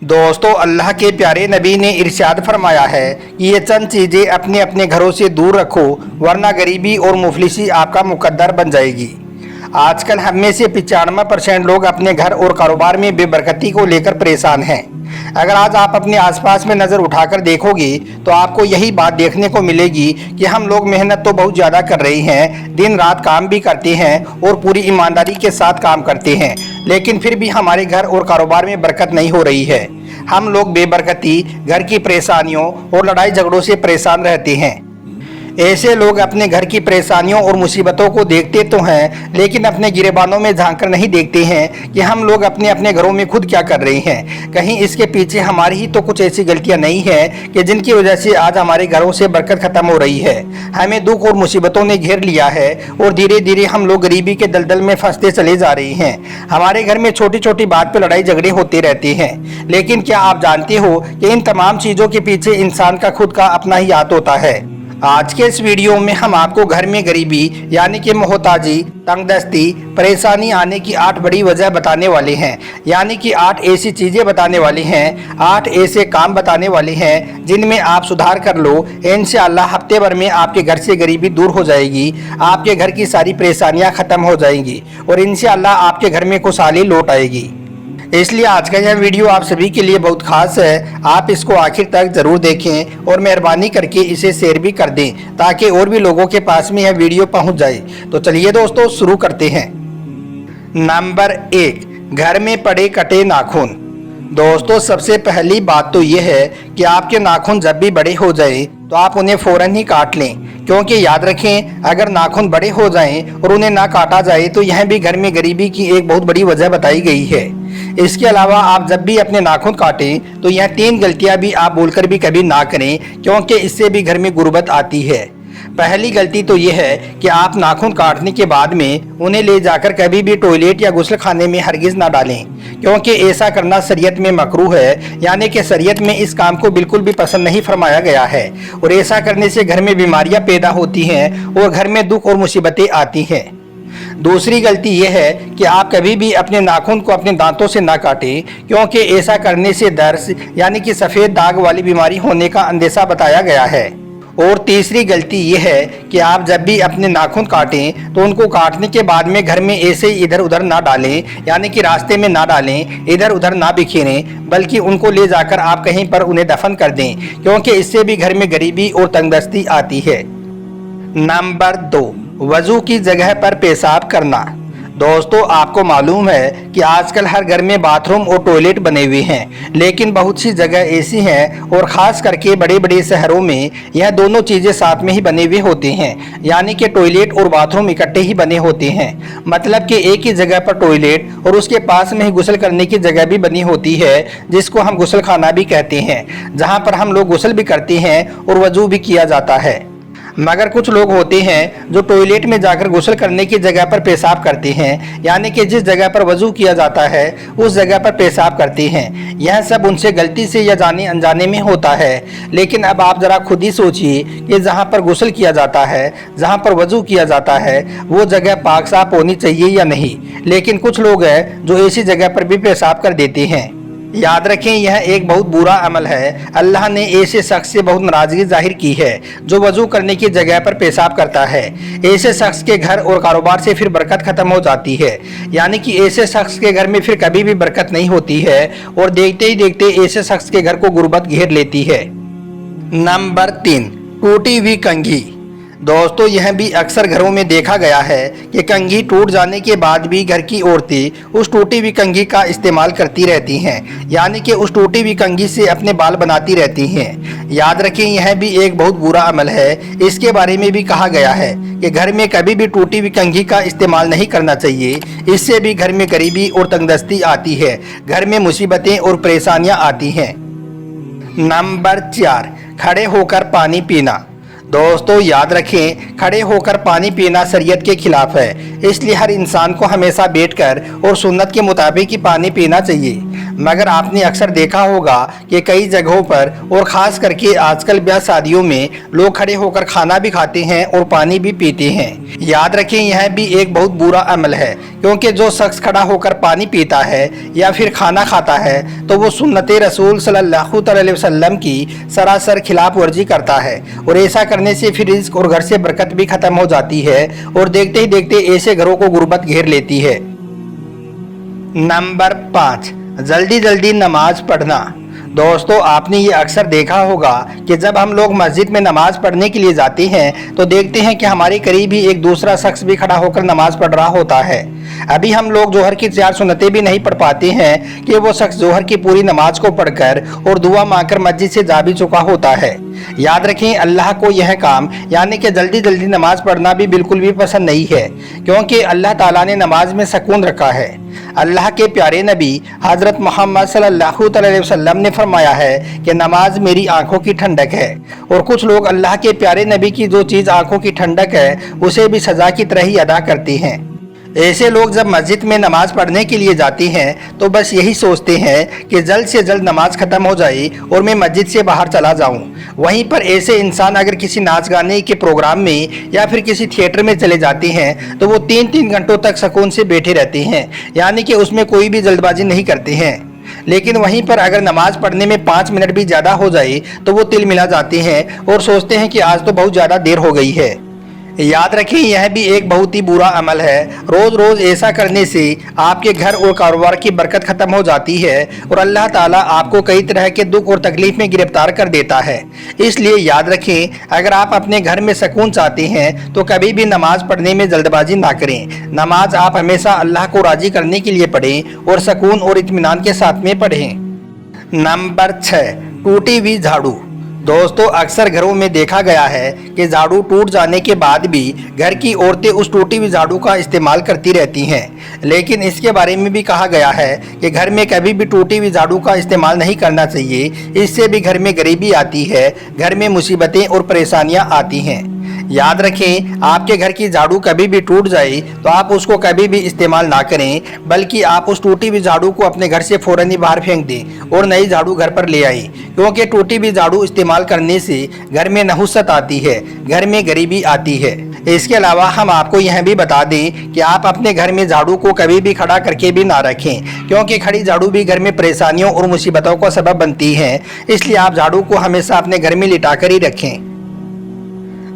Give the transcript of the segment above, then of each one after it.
दोस्तों, अल्लाह के प्यारे नबी ने इरशाद फरमाया है कि ये चंद चीज़ें अपने अपने घरों से दूर रखो, वरना गरीबी और मुफलिसी आपका मुकद्दर बन जाएगी। आजकल हम में से 95% लोग अपने घर और कारोबार में बेबरकती को लेकर परेशान हैं। अगर आज आप अपने आसपास में नज़र उठाकर देखोगे तो आपको यही बात देखने को मिलेगी कि हम लोग मेहनत तो बहुत ज़्यादा कर रहे हैं, दिन रात काम भी करते हैं और पूरी ईमानदारी के साथ काम करते हैं, लेकिन फिर भी हमारे घर और कारोबार में बरकत नहीं हो रही है। हम लोग बेबरकती, घर की परेशानियों और लड़ाई झगड़ों से परेशान रहते हैं। ऐसे लोग अपने घर की परेशानियों और मुसीबतों को देखते तो हैं, लेकिन अपने गिरेबानों में झांक कर नहीं देखते हैं कि हम लोग अपने अपने घरों में खुद क्या कर रहे हैं। कहीं इसके पीछे हमारी ही तो कुछ ऐसी गलतियां नहीं हैं कि जिनकी वजह से आज हमारे घरों से बरकत खत्म हो रही है। हमें दुख और मुसीबतों ने घेर लिया है और धीरे धीरे हम लोग गरीबी के दलदल में फंसते चले जा रहे हैं। हमारे घर में छोटी छोटी बात पर लड़ाई झगड़े होते रहते हैं, लेकिन क्या आप जानते हो कि इन तमाम चीज़ों के पीछे इंसान का खुद का अपना ही हाथ होता है। आज के इस वीडियो में हम आपको घर में गरीबी यानी कि मोहताजी, तंगदस्ती, परेशानी आने की 8 बड़ी वजह बताने वाले हैं, यानी कि 8 ऐसी चीज़ें बताने वाले हैं, 8 ऐसे काम बताने वाले हैं जिनमें आप सुधार कर लो। इंशाअल्लाह हफ्ते भर में आपके घर से गरीबी दूर हो जाएगी, आपके घर की सारी परेशानियां ख़त्म हो जाएंगी और इंशाअल्लाह आपके घर में खुशहाली लौट आएगी। इसलिए आज का यह वीडियो आप सभी के लिए बहुत खास है। आप इसको आखिर तक ज़रूर देखें और मेहरबानी करके इसे शेयर भी कर दें ताकि और भी लोगों के पास में यह वीडियो पहुंच जाए। तो चलिए दोस्तों, शुरू करते हैं। नंबर 1, घर में पड़े कटे नाखून। दोस्तों, सबसे पहली बात तो यह है कि आपके नाखून जब भी बड़े हो जाए तो आप उन्हें फ़ौरन ही काट लें, क्योंकि याद रखें, अगर नाखून बड़े हो जाएं और उन्हें ना काटा जाए तो यह भी घर में गरीबी की एक बहुत बड़ी वजह बताई गई है। इसके अलावा आप जब भी अपने नाखून काटें तो यह 3 गलतियां भी आप बोलकर भी कभी ना करें, क्योंकि इससे भी घर में गुर्बत आती है। पहली गलती तो यह है कि आप नाखून काटने के बाद में उन्हें ले जाकर कभी भी टॉयलेट या गुस्ल खाने में हरगिज़ ना डालें, क्योंकि ऐसा करना शरीयत में मकरूह है, यानी कि शरीयत में इस काम को बिल्कुल भी पसंद नहीं फरमाया गया है और ऐसा करने से घर में बीमारियां पैदा होती हैं और घर में दुख और मुसीबतें आती हैं। दूसरी गलती यह है कि आप कभी भी अपने नाखून को अपने दांतों से ना काटें, क्योंकि ऐसा करने से दर्स यानी कि सफ़ेद दाग वाली बीमारी होने का अंदेशा बताया गया है। और तीसरी गलती यह है कि आप जब भी अपने नाखून काटें तो उनको काटने के बाद में घर में ऐसे ही इधर उधर ना डालें, यानी कि रास्ते में ना डालें, इधर उधर ना बिखेरें, बल्कि उनको ले जाकर आप कहीं पर उन्हें दफन कर दें, क्योंकि इससे भी घर में गरीबी और तंगदस्ती आती है। नंबर 2, वजू की जगह पर पेशाब करना। दोस्तों, आपको मालूम है कि आजकल हर घर में बाथरूम और टॉयलेट बने हुए हैं, लेकिन बहुत सी जगह ऐसी हैं और ख़ास करके बड़े बड़े शहरों में यह दोनों चीज़ें साथ में ही बने हुए होते हैं, यानी कि टॉयलेट और बाथरूम इकट्ठे ही बने होते हैं। मतलब कि एक ही जगह पर टॉयलेट और उसके पास में ही गुस्ल करने की जगह भी बनी होती है, जिसको हम गुस्ल खाना भी कहते हैं, जहाँ पर हम लोग गुस्ल भी करते हैं और वजू भी किया जाता है। मगर कुछ लोग होते हैं जो टॉयलेट में जाकर गुस्ल करने की जगह पर पेशाब करते हैं, यानी कि जिस जगह पर वजू किया जाता है उस जगह पर पेशाब करते हैं। यह सब उनसे गलती से या जाने अनजाने में होता है। लेकिन अब आप ज़रा खुद ही सोचिए कि जहाँ पर गुस्ल किया जाता है, जहाँ पर वजू किया जाता है, वो जगह पाक साफ होनी चाहिए या नहीं। लेकिन कुछ लोग हैं जो ऐसी जगह पर भी पेशाब कर देते हैं। याद रखें, यह एक बहुत बुरा अमल है। अल्लाह ने ऐसे शख्स से बहुत नाराज़गी जाहिर की है जो वजू करने की जगह पर पेशाब करता है। ऐसे शख्स के घर और कारोबार से फिर बरकत ख़त्म हो जाती है, यानी कि ऐसे शख्स के घर में फिर कभी भी बरकत नहीं होती है और देखते ही देखते ऐसे शख्स के घर को गुर्बत घेर लेती है। नंबर 3, टूटी हुई कंघी। दोस्तों, यह भी अक्सर घरों में देखा गया है कि कंघी टूट जाने के बाद भी घर की औरतें उस टूटी हुई कंघी का इस्तेमाल करती रहती हैं, यानी कि उस टूटी हुई कंघी से अपने बाल बनाती रहती हैं। याद रखें, यह भी एक बहुत बुरा अमल है। इसके बारे में भी कहा गया है कि घर में कभी भी टूटी हुई कंघी का इस्तेमाल नहीं करना चाहिए। इससे भी घर में गरीबी और तंगदस्ती आती है, घर में मुसीबतें और परेशानियाँ आती हैं। नंबर 4, खड़े होकर पानी पीना। दोस्तों, याद रखें, खड़े होकर पानी पीना शरीयत के खिलाफ है, इसलिए हर इंसान को हमेशा बैठकर और सुन्नत के मुताबिक ही पानी पीना चाहिए। मगर आपने अक्सर देखा होगा कि कई जगहों पर और ख़ास करके आजकल ब्याह शादियों में लोग खड़े होकर खाना भी खाते हैं और पानी भी पीते हैं। याद रखें, यह भी एक बहुत बुरा अमल है, क्योंकि जो शख्स खड़ा होकर पानी पीता है या फिर खाना खाता है तो वो सुन्नत रसूल सल्लल्लाहु अलैहि वसल्लम की सरासर खिलाफ वर्जी करता है। और ऐसा करने से फिर रिज़्क और घर से बरकत भी ख़त्म हो जाती है और देखते ही देखते ऐसे घरों को गुर्बत घेर लेती है। नंबर 5, जल्दी जल्दी नमाज पढ़ना। दोस्तों, आपने ये अक्सर देखा होगा कि जब हम लोग मस्जिद में नमाज पढ़ने के लिए जाते हैं तो देखते हैं कि हमारे करीब ही एक दूसरा शख्स भी खड़ा होकर नमाज पढ़ रहा होता है। अभी हम लोग जोहर की 4 सुन्नतें भी नहीं पढ़ पाते हैं कि वो शख्स जोहर की पूरी नमाज को पढ़कर और दुआ मांगकर मस्जिद से जा भी चुका होता है। याद रखें, अल्लाह को यह काम यानी कि जल्दी जल्दी नमाज पढ़ना भी बिल्कुल भी पसंद नहीं है, क्योंकि अल्लाह ताला ने नमाज में सुकून रखा है। अल्लाह के प्यारे नबी हज़रत मोहम्मद सल्लल्लाहु अलैहि वसल्लम ने फरमाया है कि नमाज मेरी आंखों की ठंडक है। और कुछ लोग अल्लाह के प्यारे नबी की जो चीज़ आंखों की ठंडक है उसे भी सज़ा की तरह ही अदा करते हैं। ऐसे लोग जब मस्जिद में नमाज पढ़ने के लिए जाते हैं तो बस यही सोचते हैं कि जल्द से जल्द नमाज ख़त्म हो जाए और मैं मस्जिद से बाहर चला जाऊं। वहीं पर ऐसे इंसान अगर किसी नाच गाने के प्रोग्राम में या फिर किसी थिएटर में चले जाते हैं तो वो 3-3 घंटों तक सुकून से बैठे रहते हैं, यानी कि उसमें कोई भी जल्दबाजी नहीं करते हैं। लेकिन वहीं पर अगर नमाज पढ़ने में 5 मिनट भी ज़्यादा हो जाए तो वो तिल मिला जाते हैं और सोचते हैं कि आज तो बहुत ज़्यादा देर हो गई है। याद रखें, यह भी एक बहुत ही बुरा अमल है। रोज़ रोज़ ऐसा करने से आपके घर और कारोबार की बरकत ख़त्म हो जाती है और अल्लाह ताला आपको कई तरह के दुख और तकलीफ में गिरफ्तार कर देता है। इसलिए याद रखें, अगर आप अपने घर में सुकून चाहते हैं तो कभी भी नमाज पढ़ने में जल्दबाजी ना करें। नमाज आप हमेशा अल्लाह को राज़ी करने के लिए पढ़ें और सुकून और इत्मीनान के साथ में पढ़ें। नंबर 6, टूटी हुई झाड़ू। दोस्तों, अक्सर घरों में देखा गया है कि झाड़ू टूट जाने के बाद भी घर की औरतें उस टूटी हुई झाड़ू का इस्तेमाल करती रहती हैं। लेकिन इसके बारे में भी कहा गया है कि घर में कभी भी टूटी हुई झाड़ू का इस्तेमाल नहीं करना चाहिए। इससे भी घर में गरीबी आती है, घर में मुसीबतें और परेशानियां आती हैं। याद रखें, आपके घर की झाड़ू कभी भी टूट जाए तो आप उसको कभी भी इस्तेमाल ना करें, बल्कि आप उस टूटी हुई झाड़ू को अपने घर से फ़ौरन ही बाहर फेंक दें और नई झाड़ू घर पर ले आएं, क्योंकि टूटी हुई झाड़ू इस्तेमाल करने से घर में नहुसत आती है, घर में गरीबी आती है। इसके अलावा हम आपको यह भी बता दें कि आप अपने घर में झाड़ू को कभी भी खड़ा करके भी ना रखें, क्योंकि खड़ी झाड़ू भी घर में परेशानियों और मुसीबतों का सबब बनती है। इसलिए आप झाड़ू को हमेशा अपने घर में लिटा कर ही रखें।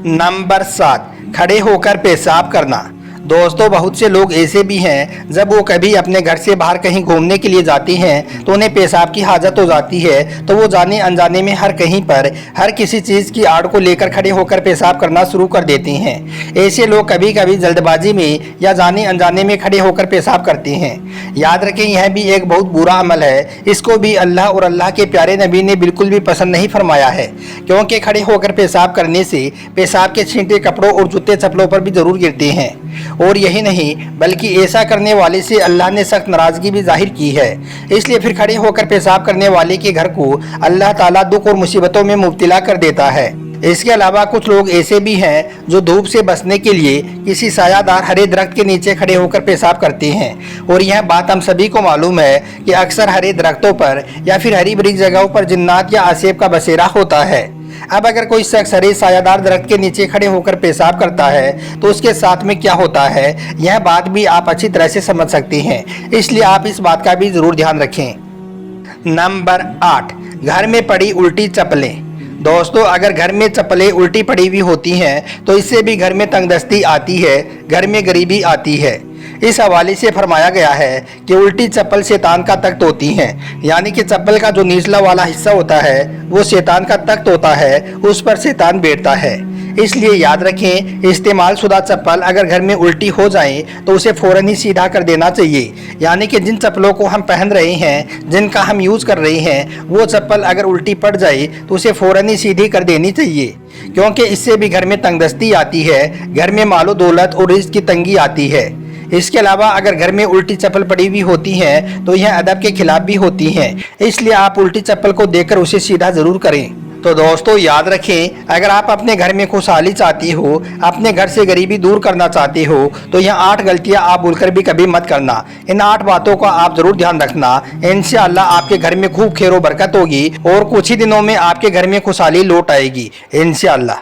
नंबर 7, खड़े होकर पेशाब करना। दोस्तों, बहुत से लोग ऐसे भी हैं जब वो कभी अपने घर से बाहर कहीं घूमने के लिए जाते हैं तो उन्हें पेशाब की हाजत हो जाती है, तो वो जाने अनजाने में हर कहीं पर हर किसी चीज़ की आड़ को लेकर खड़े होकर पेशाब करना शुरू कर देते हैं। ऐसे लोग कभी कभी जल्दबाजी में या जाने अनजाने में खड़े होकर पेशाब करते हैं। याद रखें, यह भी एक बहुत बुरा अमल है। इसको भी अल्लाह और अल्लाह के प्यारे नबी ने बिल्कुल भी पसंद नहीं फरमाया है, क्योंकि खड़े होकर पेशाब करने से पेशाब के छींटे कपड़ों और जूते चप्पलों पर भी ज़रूर गिरते हैं। और यही नहीं, बल्कि ऐसा करने वाले से अल्लाह ने सख्त नाराज़गी भी जाहिर की है। इसलिए फिर खड़े होकर पेशाब करने वाले के घर को अल्लाह ताला दुख और मुसीबतों में मुब्तला कर देता है। इसके अलावा कुछ लोग ऐसे भी हैं जो धूप से बचने के लिए किसी सायादार हरे दरख्त के नीचे खड़े होकर पेशाब करते हैं। और यह बात हम सभी को मालूम है कि अक्सर हरे दरख्तों पर या फिर हरी भरी जगहों पर जिन्नात या आसेब का बसेरा होता है। अब अगर कोई शख्स हरे सायादार दरख्त के नीचे खड़े होकर पेशाब करता है तो उसके साथ में क्या होता है, यह बात भी आप अच्छी तरह से समझ सकते हैं। इसलिए आप इस बात का भी ज़रूर ध्यान रखें। नंबर 8, घर में पड़ी उल्टी चप्पलें। दोस्तों, अगर घर में चप्पलें उल्टी पड़ी हुई होती हैं तो इससे भी घर में तंगदस्ती आती है, घर में गरीबी आती है। इस हवाले से फरमाया गया है कि उल्टी चप्पल शैतान का तख्त होती हैं, यानी कि चप्पल का जो निचला वाला हिस्सा होता है वो शैतान का तख्त होता है, उस पर शैतान बैठता है। इसलिए याद रखें, इस्तेमाल शुदा चप्पल अगर घर में उल्टी हो जाए तो उसे फ़ौरन ही सीधा कर देना चाहिए। यानी कि जिन चप्पलों को हम पहन रहे हैं, जिनका हम यूज़ कर रहे हैं, वो चप्पल अगर उल्टी पड़ जाए तो उसे फ़ौरन ही सीधी कर देनी चाहिए, क्योंकि इससे भी घर में तंगदस्ती आती है, घर में मालो दौलत और रिज़्क की तंगी आती है। इसके अलावा अगर घर में उल्टी चप्पल पड़ी हुई होती हैं तो यह अदब के खिलाफ भी होती हैं। इसलिए आप उल्टी चप्पल को देखकर उसे सीधा ज़रूर करें। تو دوستو یاد رکھیں، اگر آپ اپنے گھر میں خوشحالی چاہتی ہو، اپنے گھر سے غریبی دور کرنا چاہتی ہو، تو یہ 8 غلطیاں آپ بھول کر بھی کبھی مت کرنا۔ ان 8 باتوں کا آپ ضرور دھیان رکھنا، انشاءاللہ آپ کے گھر میں خوب خیر و برکت ہوگی اور کچھ ہی دنوں میں آپ کے گھر میں خوشحالی لوٹ آئے گی انشاءاللہ۔